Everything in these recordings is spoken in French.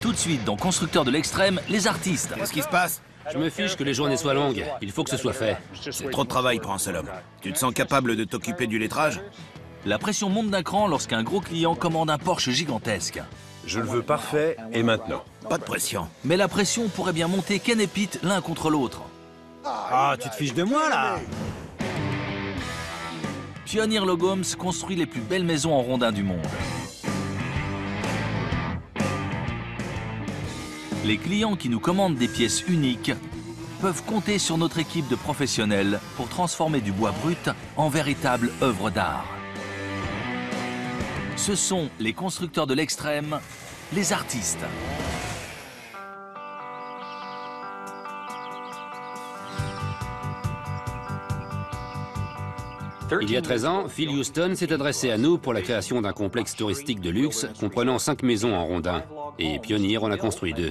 Tout de suite, dans Constructeurs de l'extrême, les artistes. Qu'est-ce qui se passe? Je me fiche que les journées soient longues. Il faut que ce soit fait. C'est trop de travail pour un seul homme. Tu te sens capable de t'occuper du lettrage? La pression monte d'un cran lorsqu'un gros client commande un Porsche gigantesque. Je le veux parfait et maintenant. Pas de pression. Mais la pression pourrait bien monter Ken et Pete l'un contre l'autre. Ah, tu te fiches de moi, là? Pioneer Log Homes construit les plus belles maisons en rondins du monde. Les clients qui nous commandent des pièces uniques peuvent compter sur notre équipe de professionnels pour transformer du bois brut en véritable œuvre d'art. Ce sont les constructeurs de l'extrême, les artistes. Il y a 13 ans, Phil Houston s'est adressé à nous pour la création d'un complexe touristique de luxe comprenant 5 maisons en rondins. Et Pioneer en a construit 2.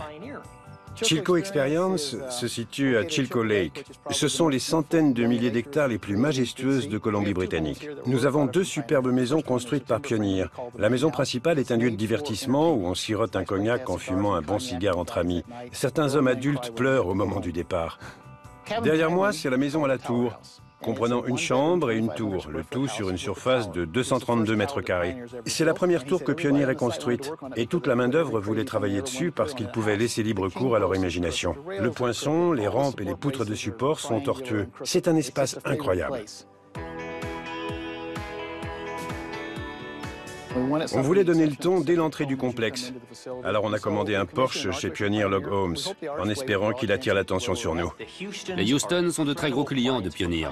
Chilco Experience se situe à Chilco Lake. Ce sont les centaines de milliers d'hectares les plus majestueuses de Colombie-Britannique. Nous avons 2 superbes maisons construites par Pioneer. La maison principale est un lieu de divertissement où on sirote un cognac en fumant un bon cigare entre amis. Certains hommes adultes pleurent au moment du départ. Derrière moi, c'est la maison à la tour, comprenant une chambre et une tour, le tout sur une surface de 232 mètres carrés. C'est la première tour que Pioneer ait construite, et toute la main-d'œuvre voulait travailler dessus parce qu'ils pouvaient laisser libre cours à leur imagination. Le poinçon, les rampes et les poutres de support sont tortueux. C'est un espace incroyable. On voulait donner le ton dès l'entrée du complexe. Alors on a commandé un Porsche chez Pioneer Log Homes, en espérant qu'il attire l'attention sur nous. Les Houston sont de très gros clients de Pioneer.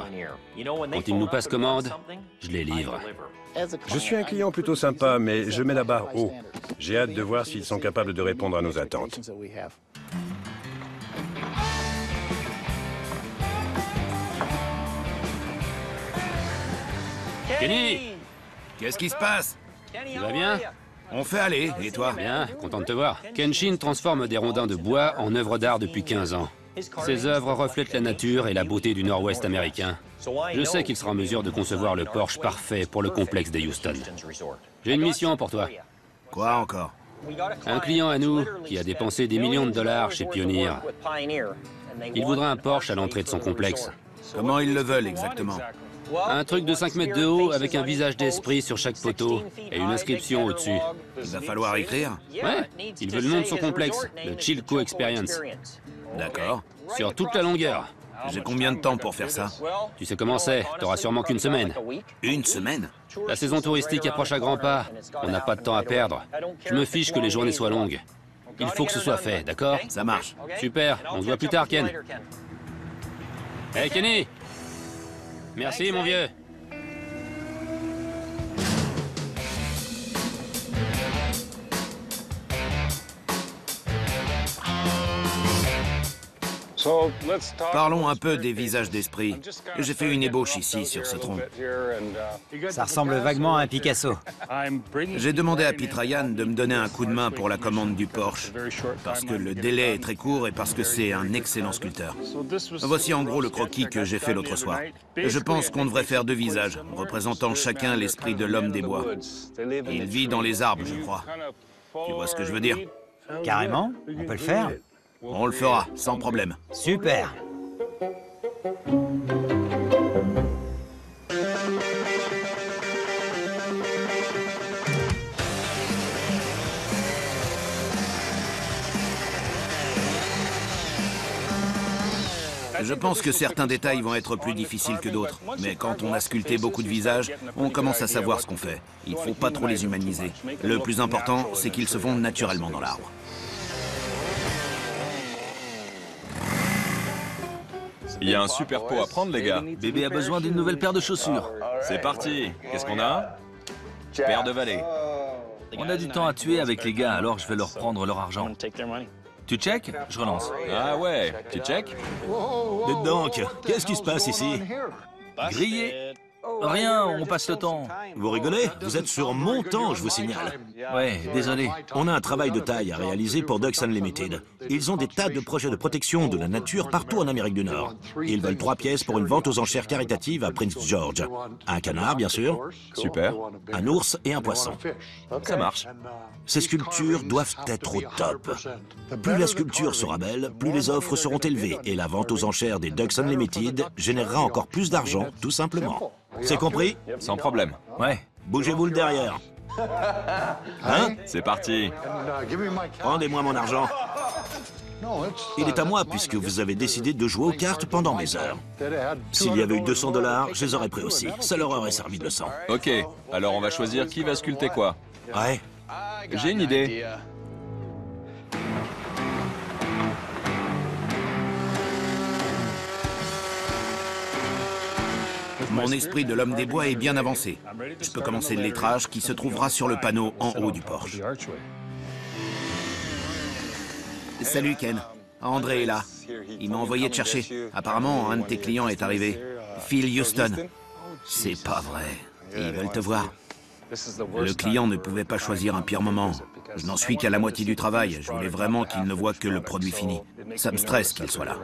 Quand ils nous passent commande, je les livre. Je suis un client plutôt sympa, mais je mets la barre haut. J'ai hâte de voir s'ils sont capables de répondre à nos attentes. Kenny! Qu'est-ce qui se passe? Tu vas bien? On fait aller, et toi? Bien, content de te voir. Kenshin transforme des rondins de bois en œuvres d'art depuis 15 ans. Ses œuvres reflètent la nature et la beauté du nord-ouest américain. Je sais qu'il sera en mesure de concevoir le Porsche parfait pour le complexe des Houston. J'ai une mission pour toi. Quoi encore? Un client à nous qui a dépensé des millions de dollars chez Pioneer. Il voudra un Porsche à l'entrée de son complexe. Comment ils le veulent exactement? Un truc de 5 mètres de haut avec un visage d'esprit sur chaque poteau et une inscription au-dessus. Il va falloir écrire? Ouais, il veut le nom de son complexe, le Chilco Experience. D'accord. Sur toute la longueur. J'ai combien de temps pour faire ça? Tu sais comment c'est, t'auras sûrement qu'une semaine. Une semaine? La saison touristique approche à grands pas. On n'a pas de temps à perdre. Je me fiche que les journées soient longues. Il faut que ce soit fait, d'accord? Ça marche. Super, on se voit plus tard, Ken. Hey, Kenny! Merci, mon vieux. Parlons un peu des visages d'esprit. J'ai fait une ébauche ici, sur ce tronc. Ça ressemble vaguement à un Picasso. J'ai demandé à Pete Ryan de me donner un coup de main pour la commande du Porsche, parce que le délai est très court et parce que c'est un excellent sculpteur. Voici en gros le croquis que j'ai fait l'autre soir. Je pense qu'on devrait faire 2 visages, représentant chacun l'esprit de l'homme des bois. Il vit dans les arbres, je crois. Tu vois ce que je veux dire? Carrément, on peut le faire. On le fera, sans problème. Super. Je pense que certains détails vont être plus difficiles que d'autres. Mais quand on a sculpté beaucoup de visages, on commence à savoir ce qu'on fait. Il ne faut pas trop les humaniser. Le plus important, c'est qu'ils se fondent naturellement dans l'arbre. Il y a un super pot à prendre, les gars. Bébé a besoin d'une nouvelle paire de chaussures. C'est parti. Qu'est-ce qu'on a? Paire de valets. On a du temps à tuer avec les gars, alors je vais leur prendre leur argent. Tu check? Je relance. Ah ouais, tu check? Dites donc, qu'est-ce qui se passe ici? Grillé. Rien, on passe le temps. Vous rigolez? Vous êtes sur mon temps, je vous signale. Ouais, désolé. On a un travail de taille à réaliser pour Ducks Unlimited. Ils ont des tas de projets de protection de la nature partout en Amérique du Nord. Ils veulent 3 pièces pour une vente aux enchères caritatives à Prince George. Un canard, bien sûr, Super. un ours et un poisson. Ça marche. Ces sculptures doivent être au top. Plus la sculpture sera belle, plus les offres seront élevées et la vente aux enchères des Ducks Unlimited générera encore plus d'argent, tout simplement. C'est compris? Sans problème. Ouais. Bougez-vous le derrière. Hein? C'est parti. Rendez-moi mon argent. Il est à moi puisque vous avez décidé de jouer aux cartes pendant mes heures. S'il y avait eu 200 $, je les aurais pris aussi. Ça leur aurait servi de leçon. Ok, alors on va choisir qui va sculpter quoi. Ouais. J'ai une idée. Mon esprit de l'homme des bois est bien avancé. Je peux commencer le lettrage qui se trouvera sur le panneau en haut du porche. Salut Ken. André est là. Il m'a envoyé te chercher. Apparemment, un de tes clients est arrivé. Phil Houston. C'est pas vrai. Ils veulent te voir. Le client ne pouvait pas choisir un pire moment. Je n'en suis qu'à la moitié du travail. Je voulais vraiment qu'il ne voit que le produit fini. Ça me stresse qu'il soit là.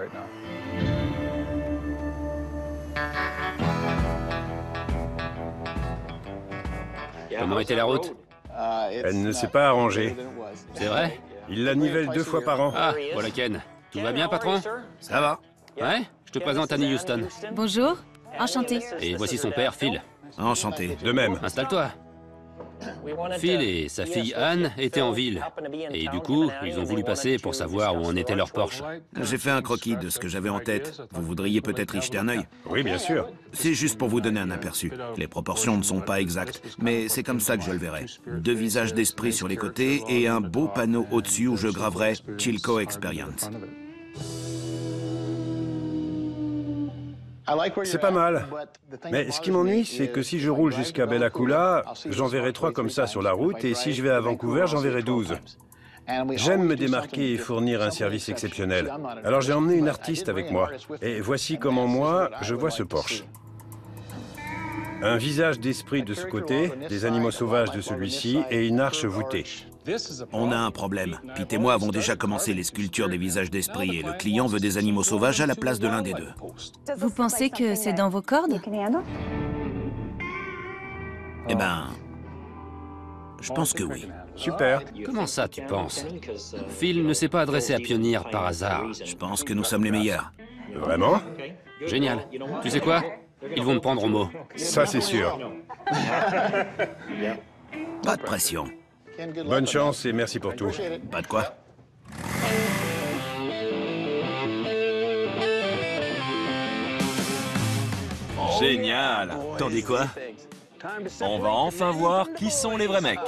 Comment était la route? Elle ne s'est pas arrangée. C'est vrai? Il la nivelle 2 fois par an. Ah, voilà Ken. Tout va bien, patron? Ça va? Ouais? Je te présente Annie Houston. Bonjour, enchanté. Et voici son père, Phil. Enchanté. De même. Installe-toi. Phil et sa fille Anne étaient en ville. Et du coup, ils ont voulu passer pour savoir où en était leur Porsche. J'ai fait un croquis de ce que j'avais en tête. Vous voudriez peut-être y jeter un œil? Oui, bien sûr. C'est juste pour vous donner un aperçu. Les proportions ne sont pas exactes, mais c'est comme ça que je le verrai. 2 visages d'esprit sur les côtés et un beau panneau au-dessus où je graverai Chilco Experience. C'est pas mal. Mais ce qui m'ennuie, c'est que si je roule jusqu'à Bella Coola, j'en verrai 3 comme ça sur la route, et si je vais à Vancouver, j'en verrai 12. J'aime me démarquer et fournir un service exceptionnel. Alors j'ai emmené une artiste avec moi. Et voici comment moi, je vois ce Porsche. Un visage d'esprit de ce côté, des animaux sauvages de celui-ci, et une arche voûtée. On a un problème. Pete et moi avons déjà commencé les sculptures des visages d'esprit et le client veut des animaux sauvages à la place de l'un des deux. Vous pensez que c'est dans vos cordes? Eh ben... je pense que oui. Super. Comment ça, tu penses? Phil ne s'est pas adressé à Pioneer par hasard. Je pense que nous sommes les meilleurs. Vraiment? Génial. Tu sais quoi? Ils vont me prendre au mot. Ça, c'est sûr. Pas de pression. Bonne chance et merci pour tout. Pas de quoi. Génial. T'en dis quoi? On va enfin voir qui sont les vrais mecs.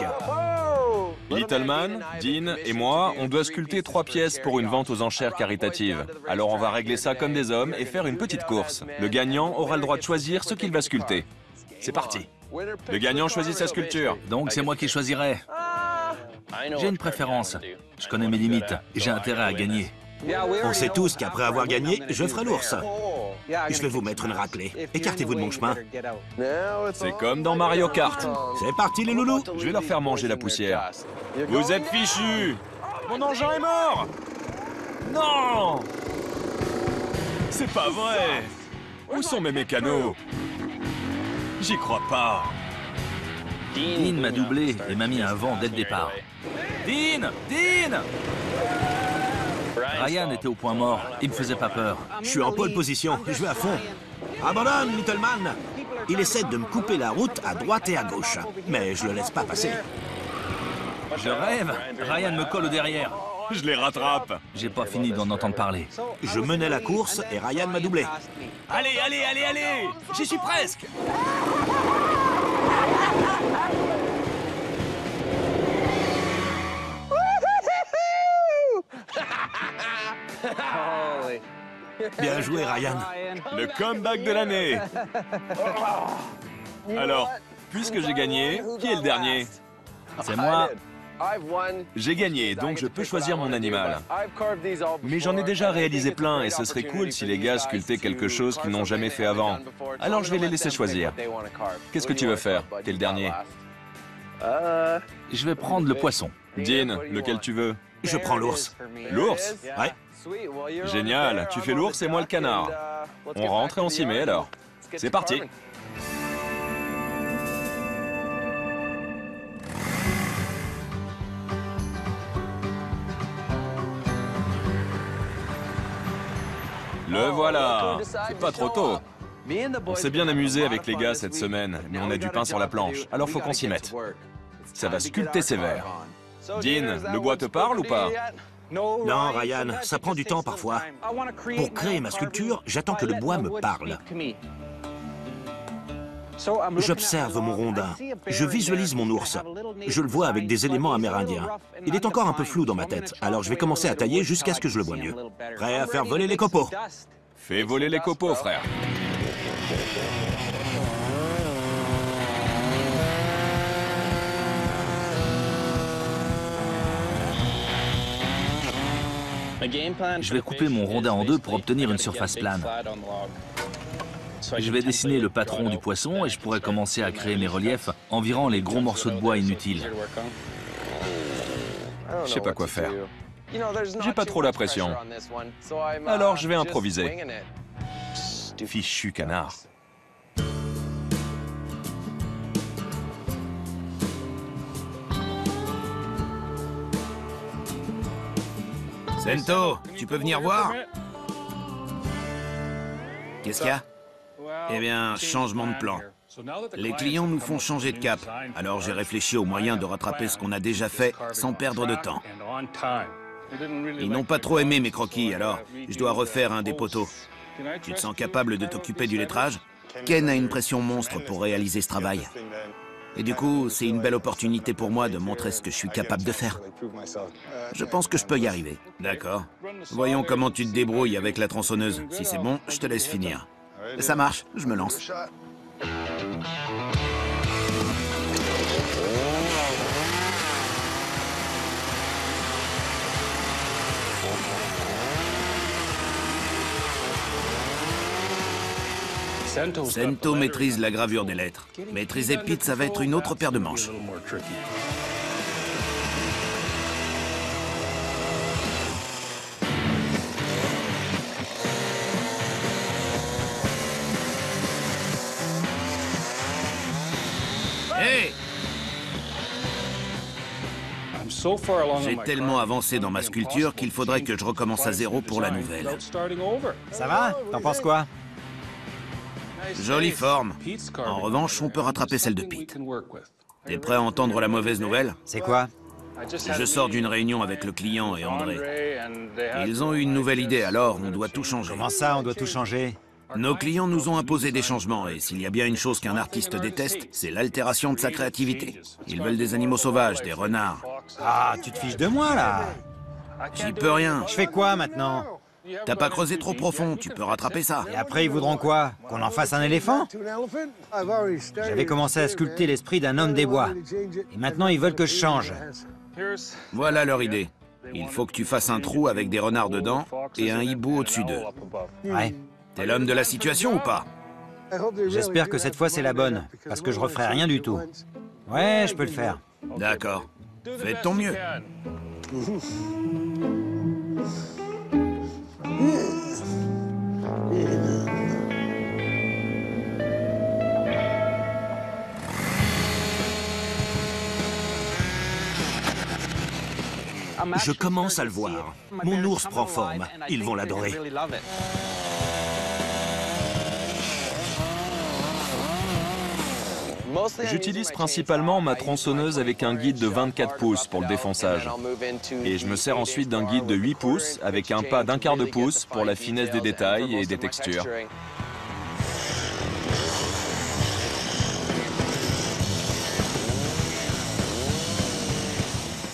Littleman, Dean et moi, on doit sculpter 3 pièces pour une vente aux enchères caritatives. Alors on va régler ça comme des hommes et faire une petite course. Le gagnant aura le droit de choisir ce qu'il va sculpter. C'est parti. Le gagnant choisit sa sculpture. Donc c'est moi qui choisirai. J'ai une préférence. Je connais mes limites. J'ai intérêt à gagner. On sait tous qu'après avoir gagné, je ferai l'ours. Je vais vous mettre une raclée. Écartez-vous de mon chemin. C'est comme dans Mario Kart. C'est parti les loulous. Je vais leur faire manger la poussière. Vous êtes fichus. Mon engin est mort. Non. C'est pas vrai. Où sont mes mécanos? J'y crois pas. Dean m'a doublé et m'a mis un vent dès le départ. Dean! Dean! Ryan était au point mort. Il me faisait pas peur. Je suis en pole position. Je vais à fond. Abandonne, Littleman. Il essaie de me couper la route à droite et à gauche. Mais je le laisse pas passer. Je rêve. Ryan me colle au derrière. Je les rattrape. J'ai pas fini d'en entendre parler. Je menais la course et Ryan m'a doublé. Allez, allez, allez, allez. J'y suis presque. Bien joué, Ryan. Le comeback de l'année. Alors, puisque j'ai gagné, qui est le dernier? C'est moi. J'ai gagné, donc je peux choisir mon animal. Mais j'en ai déjà réalisé plein et ce serait cool si les gars sculptaient quelque chose qu'ils n'ont jamais fait avant. Alors je vais les laisser choisir. Qu'est-ce que tu veux faire? T'es le dernier. Je vais prendre le poisson. Dean, lequel tu veux? Je prends l'ours. L'ours? Ouais. Génial, tu fais l'ours et moi le canard. On rentre et on s'y met alors. C'est parti. Le voilà. C'est pas trop tôt. On s'est bien amusé avec les gars cette semaine, mais on a du pain sur la planche, alors faut qu'on s'y mette. Ça va sculpter sévère. Dean, le bois te parle ou pas? Non, Ryan, ça prend du temps parfois. Pour créer ma sculpture, j'attends que le bois me parle. J'observe mon rondin. Je visualise mon ours. Je le vois avec des éléments amérindiens. Il est encore un peu flou dans ma tête, alors je vais commencer à tailler jusqu'à ce que je le voie mieux. Prêt à faire voler les copeaux? Fais voler les copeaux, frère. Je vais couper mon rondin en deux pour obtenir une surface plane. Je vais dessiner le patron du poisson et je pourrai commencer à créer mes reliefs en virant les gros morceaux de bois inutiles. Je sais pas quoi faire. J'ai pas trop la pression. Alors je vais improviser. Fichu canard. Sento, tu peux venir voir? Qu'est-ce qu'il y a? Eh bien, changement de plan. Les clients nous font changer de cap, alors j'ai réfléchi aux moyens de rattraper ce qu'on a déjà fait sans perdre de temps. Ils n'ont pas trop aimé mes croquis, alors je dois refaire un des poteaux. Tu te sens capable de t'occuper du lettrage? Ken a une pression monstre pour réaliser ce travail. Et du coup, c'est une belle opportunité pour moi de montrer ce que je suis capable de faire. Je pense que je peux y arriver. D'accord. Voyons comment tu te débrouilles avec la tronçonneuse. Si c'est bon, je te laisse finir. Ça marche, je me lance. Sento maîtrise la gravure des lettres. Maîtriser Pete, ça va être une autre paire de manches. Hey! J'ai tellement avancé dans ma sculpture qu'il faudrait que je recommence à zéro pour la nouvelle. Ça va? T'en penses quoi? Jolie forme. En revanche, on peut rattraper celle de Pete. T'es prêt à entendre la mauvaise nouvelle? C'est quoi? Je sors d'une réunion avec le client et André. Ils ont eu une nouvelle idée, alors on doit tout changer. Comment ça, on doit tout changer? Nos clients nous ont imposé des changements, et s'il y a bien une chose qu'un artiste déteste, c'est l'altération de sa créativité. Ils veulent des animaux sauvages, des renards. Ah, tu te fiches de moi, là? J'y peux rien. Je fais quoi, maintenant? T'as pas creusé trop profond, tu peux rattraper ça. Et après, ils voudront quoi? Qu'on en fasse un éléphant? J'avais commencé à sculpter l'esprit d'un homme des bois. Et maintenant, ils veulent que je change. Voilà leur idée. Il faut que tu fasses un trou avec des renards dedans et un hibou au-dessus d'eux. Ouais. T'es l'homme de la situation ou pas? J'espère que cette fois, c'est la bonne, parce que je referai rien du tout. Ouais, je peux le faire. D'accord. Fais de ton mieux. Je commence à le voir. Mon ours prend forme. Ils vont l'adorer. J'utilise principalement ma tronçonneuse avec un guide de 24 pouces pour le défonçage. Et je me sers ensuite d'un guide de 8 pouces avec un pas d'1/4 de pouce pour la finesse des détails et des textures.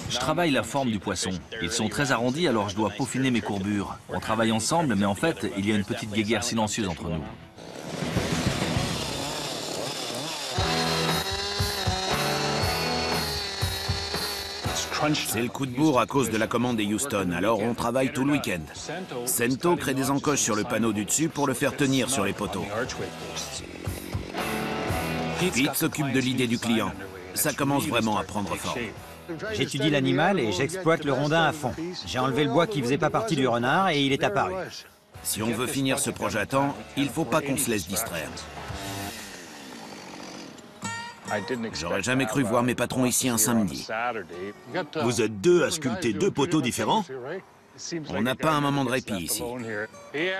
Je travaille la forme du poisson. Ils sont très arrondis, alors je dois peaufiner mes courbures. On travaille ensemble, mais en fait, il y a une petite guéguerre silencieuse entre nous. C'est le coup de bourre à cause de la commande des Houston, alors on travaille tout le week-end. Cento crée des encoches sur le panneau du dessus pour le faire tenir sur les poteaux. Pete s'occupe de l'idée du client. Ça commence vraiment à prendre forme. J'étudie l'animal et j'exploite le rondin à fond. J'ai enlevé le bois qui faisait pas partie du renard et il est apparu. Si on veut finir ce projet à temps, il faut pas qu'on se laisse distraire. J'aurais jamais cru voir mes patrons ici un samedi. Vous êtes deux à sculpter deux poteaux différents? On n'a pas un moment de répit ici.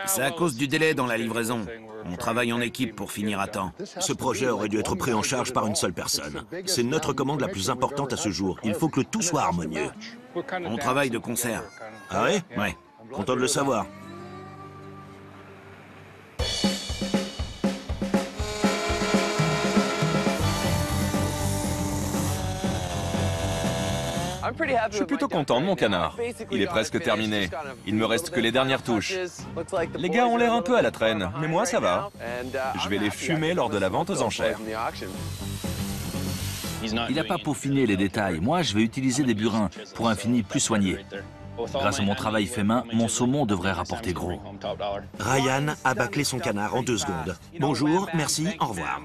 C'est à cause du délai dans la livraison. On travaille en équipe pour finir à temps. Ce projet aurait dû être pris en charge par une seule personne. C'est notre commande la plus importante à ce jour. Il faut que tout soit harmonieux. On travaille de concert. Ah ouais? Ouais. Content de le savoir. Je suis plutôt content de mon canard. Il est presque terminé. Il me reste que les dernières touches. Les gars ont l'air un peu à la traîne, mais moi ça va. Je vais les fumer lors de la vente aux enchères. Il n'a pas peaufiné les détails. Moi, je vais utiliser des burins pour un fini plus soigné. Grâce à mon travail fait main, mon saumon devrait rapporter gros. Ryan a bâclé son canard en 2 secondes. Bonjour, merci, au revoir.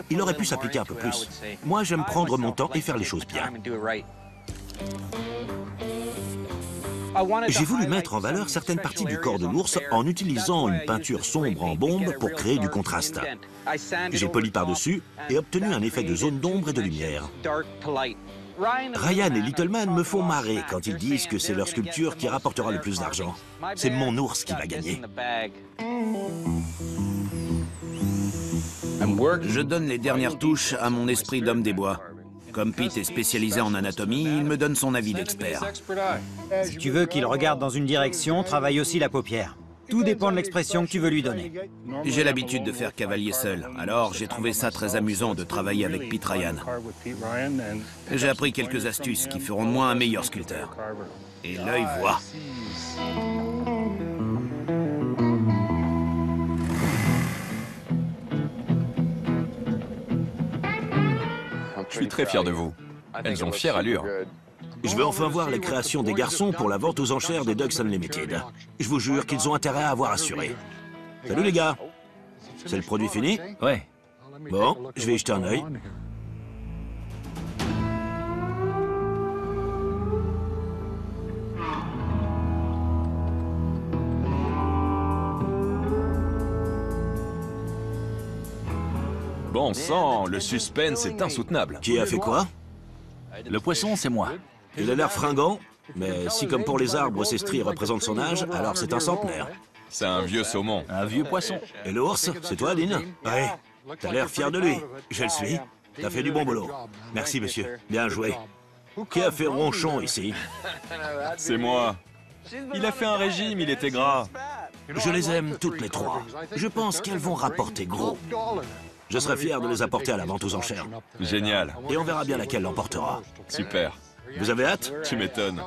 Il aurait pu s'appliquer un peu plus. Moi, j'aime prendre mon temps et faire les choses bien. J'ai voulu mettre en valeur certaines parties du corps de l'ours en utilisant une peinture sombre en bombe pour créer du contraste. J'ai poli par-dessus et obtenu un effet de zone d'ombre et de lumière. Ryan et Littleman me font marrer quand ils disent que c'est leur sculpture qui rapportera le plus d'argent. C'est mon ours qui va gagner. Je donne les dernières touches à mon esprit d'homme des bois. Comme Pete est spécialisé en anatomie, il me donne son avis d'expert. Si tu veux qu'il regarde dans une direction, travaille aussi la paupière. Tout dépend de l'expression que tu veux lui donner. J'ai l'habitude de faire cavalier seul, alors j'ai trouvé ça très amusant de travailler avec Pete Ryan. J'ai appris quelques astuces qui feront de moi un meilleur sculpteur. Et l'œil voit. Je suis très fier de vous. Elles ont fière allure. Je vais enfin voir les créations des garçons pour la vente aux enchères des Ducks Unlimited. Je vous jure qu'ils ont intérêt à avoir assuré. Salut les gars. C'est le produit fini? Ouais. Bon, je vais y jeter un œil. Bon sang, le suspense est insoutenable. Qui a fait quoi? Le poisson, c'est moi. Il a l'air fringant, mais si comme pour les arbres, ces stries représentent son âge, alors c'est un centenaire. C'est un vieux saumon. Un vieux poisson. Et l'ours, c'est toi, Dean? Ouais. T'as l'air fier de lui. Je le suis. T'as fait du bon boulot. Merci, monsieur. Bien joué. Qui a fait ronchon ici? C'est moi. Il a fait un régime, il était gras. Je les aime toutes les trois. Je pense qu'elles vont rapporter gros. Je serai fier de les apporter à la vente aux enchères. Génial. Et on verra bien laquelle l'emportera. Super. Vous avez hâte? Tu m'étonnes.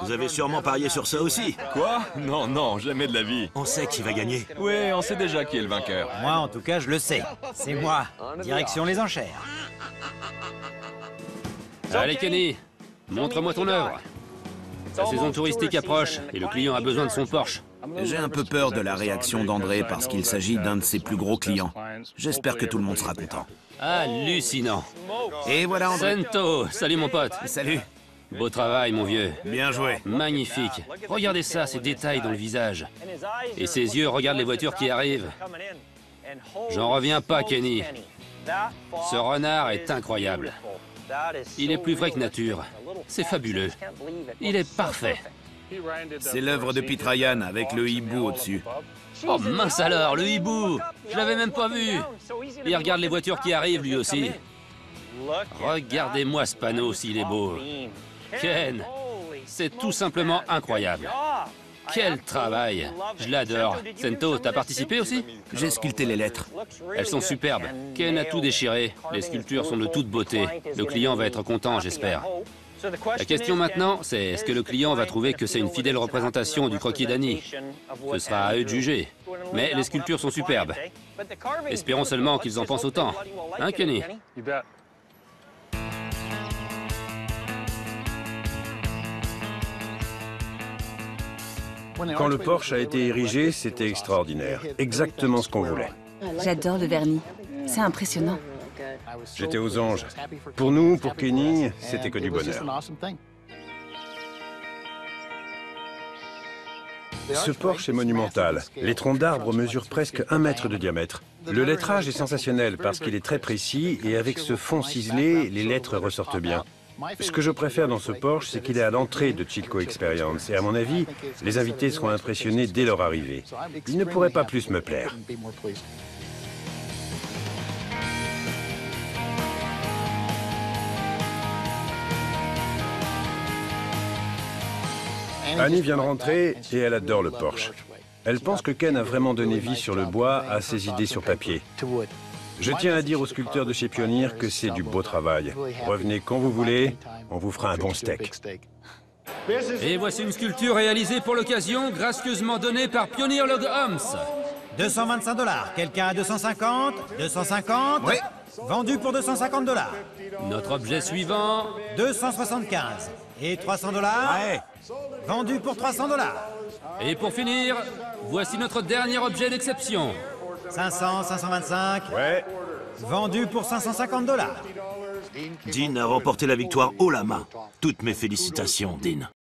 Vous avez sûrement parié sur ça aussi. Quoi? Non, non, jamais de la vie. On sait qui va gagner. Oui, on sait déjà qui est le vainqueur. Moi, en tout cas, je le sais. C'est moi. Direction les enchères. Allez, Kenny, montre-moi ton œuvre. La saison touristique approche et le client a besoin de son Porsche. J'ai un peu peur de la réaction d'André parce qu'il s'agit d'un de ses plus gros clients. J'espère que tout le monde sera content. Hallucinant. Et voilà André. Sento, salut mon pote. Salut. Beau travail, mon vieux. Bien joué. Magnifique. Regardez ça, ces détails dans le visage. Et ses yeux regardent les voitures qui arrivent. J'en reviens pas, Kenny. Ce renard est incroyable. Il est plus vrai que nature. C'est fabuleux. Il est parfait. C'est l'œuvre de Pete Ryan avec le hibou au-dessus. Oh mince alors, le hibou! Je l'avais même pas vu. Il regarde les voitures qui arrivent, lui aussi. Regardez-moi ce panneau, s'il est beau. Ken, c'est tout simplement incroyable. Quel travail! Je l'adore. Sento, t'as participé aussi? J'ai sculpté les lettres. Elles sont superbes. Ken a tout déchiré. Les sculptures sont de toute beauté. Le client va être content, j'espère. La question maintenant, c'est est-ce que le client va trouver que c'est une fidèle représentation du croquis d'Annie? Ce sera à eux de juger. Mais les sculptures sont superbes. Espérons seulement qu'ils en pensent autant. Hein, Kenny? Quand le Porsche a été érigé, c'était extraordinaire. Exactement ce qu'on voulait. J'adore le vernis. C'est impressionnant. J'étais aux anges. Pour nous, pour Kenny, c'était que du bonheur. Ce Porsche est monumental. Les troncs d'arbres mesurent presque 1 mètre de diamètre. Le lettrage est sensationnel parce qu'il est très précis et avec ce fond ciselé, les lettres ressortent bien. Ce que je préfère dans ce Porsche, c'est qu'il est à l'entrée de Chilco Experience et à mon avis, les invités seront impressionnés dès leur arrivée. Il ne pourrait pas plus me plaire. Annie vient de rentrer et elle adore le Porsche. Elle pense que Ken a vraiment donné vie sur le bois à ses idées sur papier. Je tiens à dire aux sculpteurs de chez Pioneer que c'est du beau travail. Revenez quand vous voulez, on vous fera un bon steak. Et voici une sculpture réalisée pour l'occasion, gracieusement donnée par Pioneer Log Homes. 225 $. Quelqu'un à 250? 250? Oui. Vendu pour 250 $. Notre objet suivant. 275. Et 300 $? Ouais. Vendu pour 300 $. Et pour finir, voici notre dernier objet d'exception. 500, 525. Ouais. Vendu pour 550 $. Dean a remporté la victoire haut la main. Toutes mes félicitations, Dean.